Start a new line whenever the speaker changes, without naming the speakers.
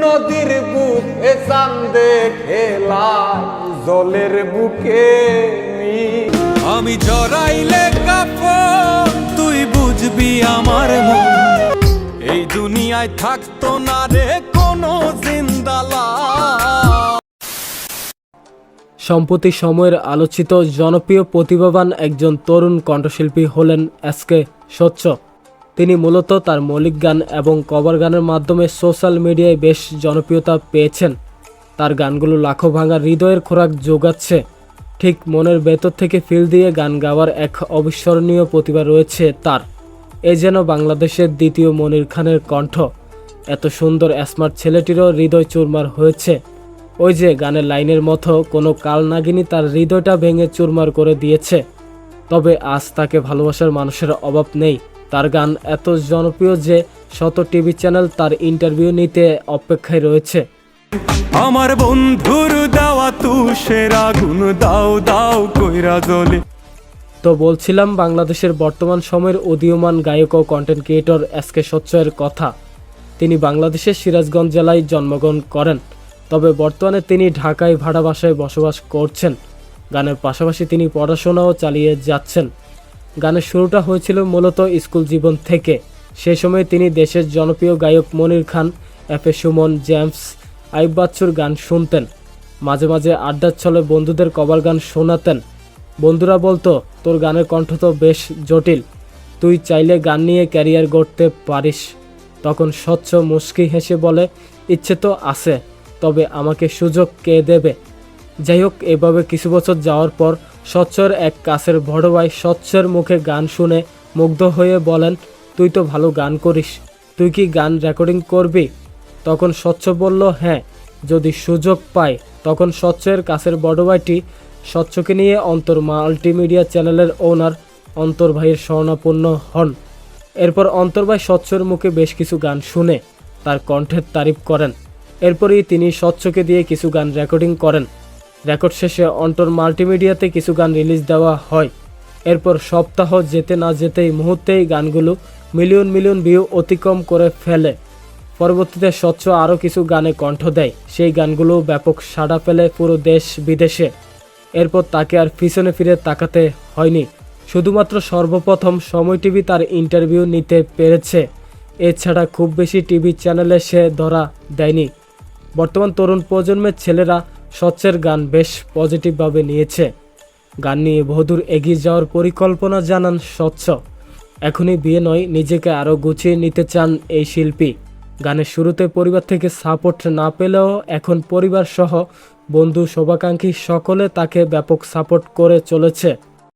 নদীর বুকে চাঁদে খেলা জলের বুকে
আমি জড়াইলে কাপড় তুই বুঝবি আমার মন। এই দুনিয়ায় থাকতো না রে কোনো জিন্দালা।
সম্প্রতি সময়ের আলোচিত জনপ্রিয় প্রতিভাবান একজন তরুণ কণ্ঠশিল্পী হলেন এসকে স্বচ্ছ। তিনি মূলত তার মৌলিক গান এবং কভার গানের মাধ্যমে সোশ্যাল মিডিয়ায় বেশ জনপ্রিয়তা পেয়েছেন। তার গানগুলো লাখো ভাঙা হৃদয়ের খোরাক যোগাচ্ছে। ঠিক মনের ভেতর থেকে ফিল দিয়ে গান গাওয়ার এক অবিস্মরণীয় প্রতিভা রয়েছে তার। এ যেন বাংলাদেশের দ্বিতীয় মনির খানের কণ্ঠ। এত সুন্দর স্মার্ট ছেলেটিরও হৃদয় চুরমার হয়েছে। ওই যে গানের লাইনের মতো কোনো কালনাগিনী তার হৃদয়টা ভেঙে চুরমার করে দিয়েছে। তবে আজ তাকে ভালোবাসার মানুষের অভাব নেই। তার গান এত জনপ্রিয় যে শত টিভি চ্যানেল তার ইন্টারভিউ নিতে অপেক্ষায় রয়েছে।
আমার বন্ধুর দেওয়া তুষের আগুন দাও দাও কইরা জ্বলে।
তো বলছিলাম বাংলাদেশের বর্তমান সময়ের উদীয়মান গায়ক ও কন্টেন্ট ক্রিয়েটর এসকে স্বচ্ছের কথা। তিনি বাংলাদেশের সিরাজগঞ্জ জেলায় জন্মগ্রহণ করেন। তবে বর্তমানে তিনি ঢাকায় ভাড়া বাসায় বসবাস করছেন। গানের পাশাপাশি তিনি পড়াশোনাও চালিয়ে যাচ্ছেন। গানের শুরুটা হয়েছিল মূলত স্কুল জীবন থেকে। সেই সময় তিনি দেশের জনপ্রিয় গায়ক Monir Khan, F A Sumon, James, Ayub বাচ্চুর গান শুনতেন। মাঝে মাঝে আড্ডার ছলে বন্ধুদের কভার গান শোনাতেন। বন্ধুরা বলতো, তোর গানের কণ্ঠ তো বেশ জটিল, তুই চাইলে গান নিয়ে ক্যারিয়ার গড়তে পারিস। তখন স্বচ্ছ মুচকি হেসে বলে, ইচ্ছে তো আছে, তবে আমাকে সুযোগ কে দেবে। যাই হোক, এভাবে কিছু বছর যাওয়ার পর স্বচ্ছর এক কাছের বড় ভাই স্বচ্ছের মুখে গান শুনে মুগ্ধ হয়ে বলেন, তুই তো ভালো গান করিস, তুই কি গান রেকর্ডিং করবি? তখন স্বচ্ছ বলল, হ্যাঁ, যদি সুযোগ পায়। তখন স্বচ্ছের কাছের বড় ভাইটি স্বচ্ছকে নিয়ে অন্তর মাল্টিমিডিয়া চ্যানেলের ওনার অন্তর ভাইয়ের শরণাপন্ন হন। এরপর অন্তর ভাই স্বচ্ছর মুখে বেশ কিছু গান শুনে তার কণ্ঠের তারিফ করেন। এরপরই তিনি স্বচ্ছকে দিয়ে কিছু গান রেকর্ডিং করেন। রেকর্ড শেষে অন্তর মাল্টিমিডিয়াতে কিছু গান রিলিজ দেওয়া হয়। এরপর সপ্তাহ যেতে না যেতেই মুহূর্তেই গানগুলো মিলিয়ন মিলিয়ন ভিউ অতিক্রম করে ফেলে। পরবর্তীতে স্বচ্ছ আরও কিছু গানে কণ্ঠ দেয়। সেই গানগুলো ব্যাপক সাড়া ফেলে পুরো দেশ বিদেশে। এরপর তাকে আর পিছনে ফিরে তাকাতে হয়নি। শুধুমাত্র সর্বপ্রথম সময় টিভি তার ইন্টারভিউ নিতে পেরেছে। এছাড়া খুব বেশি টিভি চ্যানেলে সে ধরা দেয়নি। বর্তমান তরুণ প্রজন্মের ছেলেরা স্বচ্ছের গান বেশ পজিটিভভাবে নিয়েছে। গান নিয়ে বহুদূর এগিয়ে যাওয়ার পরিকল্পনা জানান স্বচ্ছ। এখনই বিয়ে নয়, নিজেকে আরও গুছিয়ে নিতে চান এই শিল্পী। গানের শুরুতে পরিবার থেকে সাপোর্ট না পেলেও এখন পরিবার সহ বন্ধু, শুভাকাঙ্ক্ষী সকলে তাকে ব্যাপক সাপোর্ট করে চলেছে।